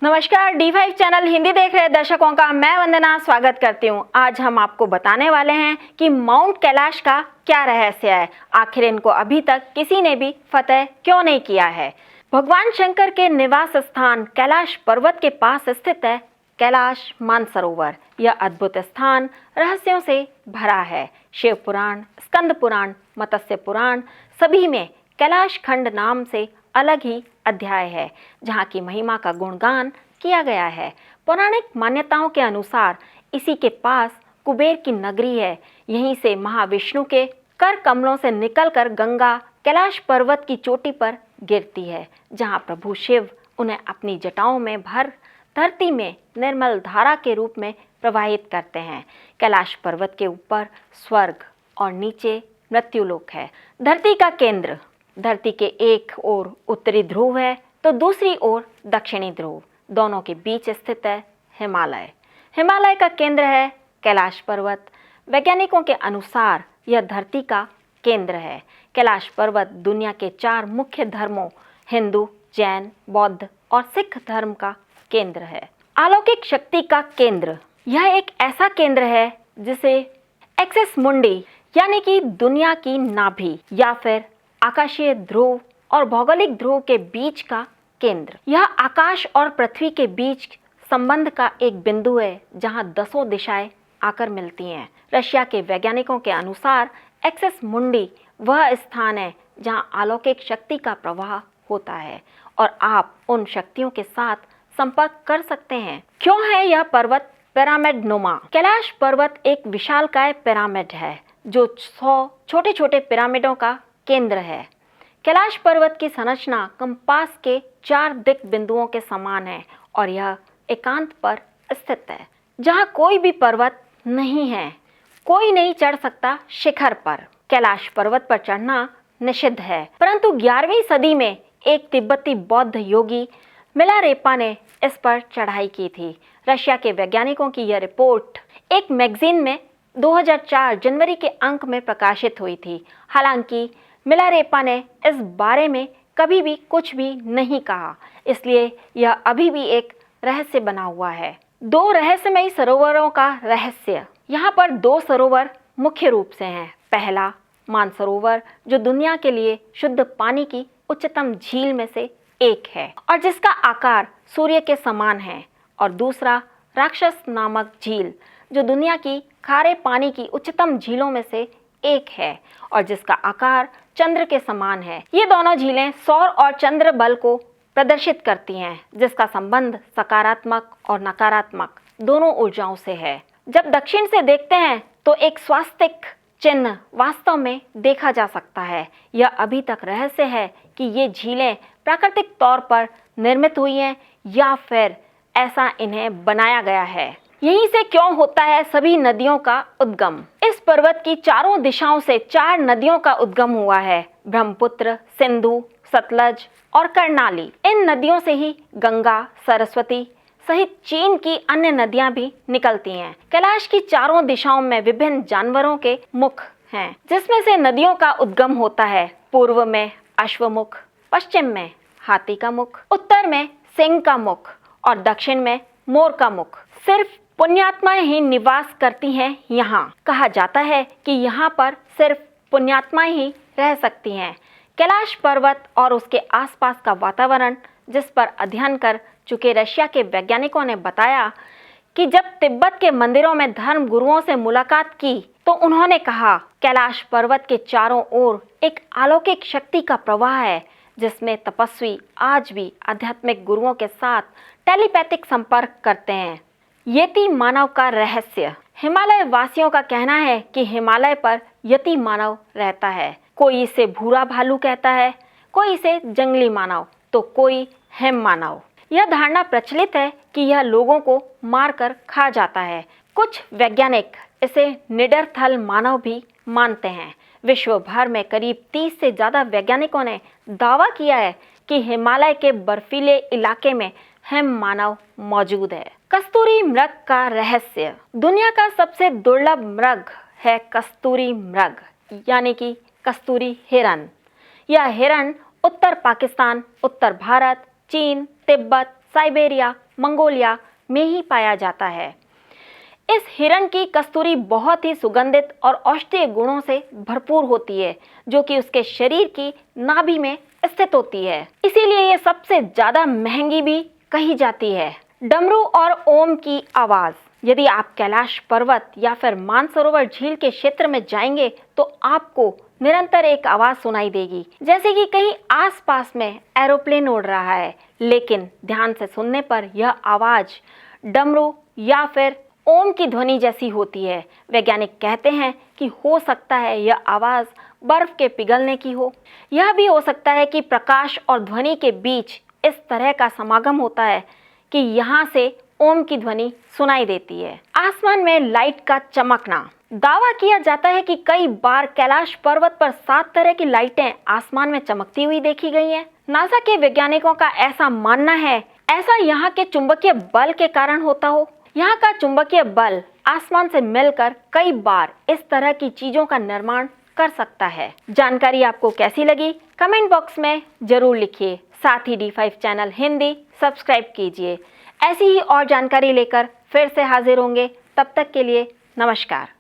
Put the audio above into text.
नमस्कार, D5 channel Hindi देख रहे दर्शकों का मैं वंदना स्वागत करती हूं। आज हम आपको बताने वाले हैं कि माउंट कैलाश का क्या रहस्य है, आखिर इनको अभी तक किसी ने भी फतेह क्यों नहीं किया है। भगवान शंकर के निवास स्थान कैलाश पर्वत के पास स्थित है कैलाश मानसरोवर। यह अद्भुत स्थान रहस्यों से भरा है। शिव पुराण, स्कंद पुराण, मत्स्य पुराण सभी में कैलाश खंड नाम से अलग ही अध्याय है जहाँ की महिमा का गुणगान किया गया है। पौराणिक मान्यताओं के अनुसार इसी के पास कुबेर की नगरी है। यहीं से महाविष्णु के कर कमलों से निकलकर गंगा कैलाश पर्वत की चोटी पर गिरती है, जहाँ प्रभु शिव उन्हें अपनी जटाओं में भर धरती में निर्मल धारा के रूप में प्रवाहित करते हैं। कैलाश पर्वत के ऊपर स्वर्ग और नीचे मृत्युलोक है। धरती का केंद्र, धरती के एक ओर उत्तरी ध्रुव है तो दूसरी ओर दक्षिणी ध्रुव। दोनों के बीच स्थित है हिमालय। हिमालय का केंद्र है कैलाश पर्वत। वैज्ञानिकों के अनुसार यह धरती का केंद्र है। कैलाश पर्वत दुनिया के 4 मुख्य धर्मों हिंदू, जैन, बौद्ध और सिख धर्म का केंद्र है। अलौकिक शक्ति का केंद्र, यह एक ऐसा केंद्र है जिसे एक्सिस मुंडी यानी कि दुनिया की नाभि या फिर आकाशीय ध्रुव और भौगोलिक ध्रुव के बीच का केंद्र। यह आकाश और पृथ्वी के बीच संबंध का एक बिंदु है जहां 10 दिशाएं आकर मिलती हैं। रशिया के वैज्ञानिकों के अनुसार एक्सिस मुंडी वह स्थान है जहां अलौकिक शक्ति का प्रवाह होता है और आप उन शक्तियों के साथ संपर्क कर सकते हैं। क्यों है यह पर्वत पिरामिड नुमा? कैलाश पर्वत एक विशालकाय पिरामिड है जो 100 छोटे छोटे पिरामिडों का केंद्र है। कैलाश पर्वत की संरचना कंपास के 4 दिक बिंदुओं के समान है और यह एकांत पर स्थित है जहां कोई भी पर्वत नहीं है। कोई नहीं चढ़ सकता शिखर पर। कैलाश पर्वत पर चढ़ना निषिद्ध है, परंतु 11वीं सदी में एक तिब्बती बौद्ध योगी मिलारेपा ने इस पर चढ़ाई की थी। रशिया के वैज्ञानिकों की यह रिपोर्ट एक मैगजीन में 2004 जनवरी के अंक में प्रकाशित हुई थी। हालांकि मिलारेपा ने इस बारे में कभी भी कुछ भी नहीं कहा, इसलिए यह अभी भी एक रहस्य बना हुआ है। 2 रहस्यमयी सरोवरों का रहस्य। यहाँ पर 2 सरोवर मुख्य रूप से हैं। पहला मानसरोवर जो दुनिया के लिए शुद्ध पानी की उच्चतम झील में से एक है और जिसका आकार सूर्य के समान है, और दूसरा राक्षस नामक झील जो दुनिया की खारे पानी की उच्चतम झीलों में से एक है और जिसका आकार चंद्र के समान है। ये दोनों झीलें सौर और चंद्र बल को प्रदर्शित करती हैं, जिसका संबंध सकारात्मक और नकारात्मक दोनों ऊर्जाओं से है। जब दक्षिण से देखते हैं तो एक स्वास्तिक चिन्ह वास्तव में देखा जा सकता है। यह अभी तक रहस्य है कि ये झीलें प्राकृतिक तौर पर निर्मित हुई हैं या फिर ऐसा इन्हें बनाया गया है। यहीं से क्यों होता है सभी नदियों का उद्गम? इस पर्वत की चारों दिशाओं से 4 नदियों का उद्गम हुआ है। ब्रह्मपुत्र, सिंधु, सतलज और कर्णाली। इन नदियों से ही गंगा, सरस्वती सहित चीन की अन्य नदियां भी निकलती हैं। कैलाश की चारों दिशाओं में विभिन्न जानवरों के मुख हैं, जिसमें से नदियों का उद्गम होता है। पूर्व में अश्वमुख, पश्चिम में हाथी का मुख, उत्तर में सिंह का मुख और दक्षिण में मोर का मुख। सिर्फ पुण्यात्माएं ही निवास करती हैं यहाँ। कहा जाता है कि यहाँ पर सिर्फ पुण्यात्माएं ही रह सकती हैं। कैलाश पर्वत और उसके आसपास का वातावरण जिस पर अध्ययन कर चुके रशिया के वैज्ञानिकों ने बताया कि जब तिब्बत के मंदिरों में धर्म गुरुओं से मुलाकात की तो उन्होंने कहा कैलाश पर्वत के चारों ओर एक अलौकिक शक्ति का प्रवाह है जिसमें तपस्वी आज भी आध्यात्मिक गुरुओं के साथ टेलीपैथिक संपर्क करते हैं। यति मानव का रहस्य। हिमालय वासियों का कहना है कि हिमालय पर यति मानव रहता है। कोई इसे भूरा भालू कहता है, कोई इसे जंगली मानव तो कोई हिम मानव। यह धारणा प्रचलित है कि यह लोगों को मारकर खा जाता है। कुछ वैज्ञानिक इसे निडरथल मानव भी मानते हैं। विश्व भर में करीब 30 से ज़्यादा वैज्ञानिकों ने दावा किया है कि हिमालय के बर्फीले इलाके में हिम मानव मौजूद है। कस्तूरी मृग का रहस्य। दुनिया का सबसे दुर्लभ मृग है कस्तूरी मृग यानी कि कस्तूरी हिरन। यह हिरन उत्तर पाकिस्तान, उत्तर भारत, चीन, तिब्बत, साइबेरिया मंगोलिया में ही पाया जाता है। इस हिरण की कस्तूरी बहुत ही सुगंधित और औषधीय गुणों से भरपूर होती है, जो कि उसके शरीर की नाभि में स्थित होती है। इसीलिए ये सबसे ज्यादा महंगी भी कही जाती है। डमरू और ओम की आवाज। यदि आप कैलाश पर्वत या फिर मानसरोवर झील के क्षेत्र में जाएंगे तो आपको निरंतर एक आवाज सुनाई देगी, जैसे कि कहीं आसपास में एरोप्लेन उड़ रहा है। लेकिन ध्यान से सुनने पर यह आवाज डमरू या फिर ओम की ध्वनि जैसी होती है। वैज्ञानिक कहते हैं कि हो सकता है यह आवाज बर्फ के पिघलने की हो। यह भी हो सकता है कि प्रकाश और ध्वनि के बीच इस तरह का समागम होता है कि यहाँ से ओम की ध्वनि सुनाई देती है। आसमान में लाइट का चमकना। दावा किया जाता है कि कई बार कैलाश पर्वत पर 7 तरह की लाइटें आसमान में चमकती हुई देखी गई हैं। नासा के वैज्ञानिकों का ऐसा मानना है ऐसा यहाँ के चुंबकीय बल के कारण होता हो। यहाँ का चुंबकीय बल आसमान से मिलकर कई बार इस तरह की चीजों का निर्माण कर सकता है। जानकारी आपको कैसी लगी कमेंट बॉक्स में जरूर लिखिए। साथ ही D5 चैनल हिंदी सब्सक्राइब कीजिए। ऐसी ही और जानकारी लेकर फिर से हाजिर होंगे। तब तक के लिए नमस्कार।